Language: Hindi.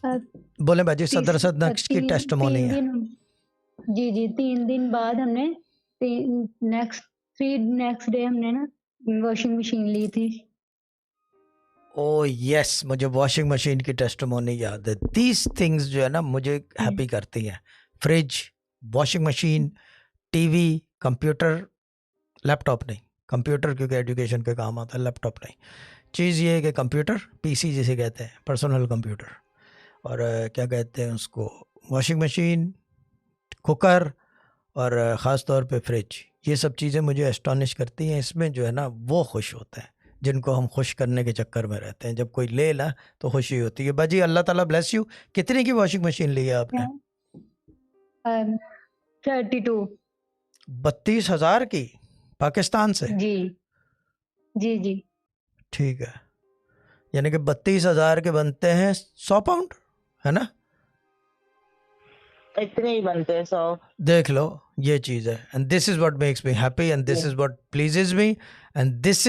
बोले बाजी, सदर नक्श की तीन टेस्टिमोनी तीन है। दिन जी 3 दिन बाद हमने नेक्स्ट डे हमने ना वॉशिंग मशीन ली थी। ओ यस, मुझे वॉशिंग मशीन की टेस्टिमोनी याद है। दीज थिंग्स जो है ना मुझे हैप्पी करती हैं। Fridge, washing machine, TV, computer, laptop नहीं, कंप्यूटर क्योंकि एजुकेशन के काम आता है, लैपटॉप नहीं। चीज़ ये है कि कंप्यूटर, पीसी जिसे कहते हैं, पर्सनल कंप्यूटर, और क्या कहते हैं उसको, वॉशिंग मशीन, कुकर, और ख़ास तौर पे फ्रिज, ये सब चीज़ें मुझे एस्टॉनिश करती हैं। इसमें जो है ना वो खुश होते हैं जिनको हम खुश करने के चक्कर में रहते हैं। जब कोई ले ना तो खुशी होती है। बाजी अल्लाह ताला ब्लेस यू। कितने की वॉशिंग मशीन ली है आपने? 32। 32,000 की, पाकिस्तान से? जी जी जी। ठीक है, यानी कि 32,000 के बनते हैं 100 पाउंड, है ना? इतने ही बनते हैं 100। देख लो, ये चीज़ है। And this is what makes me happy, and this is what pleases me, and this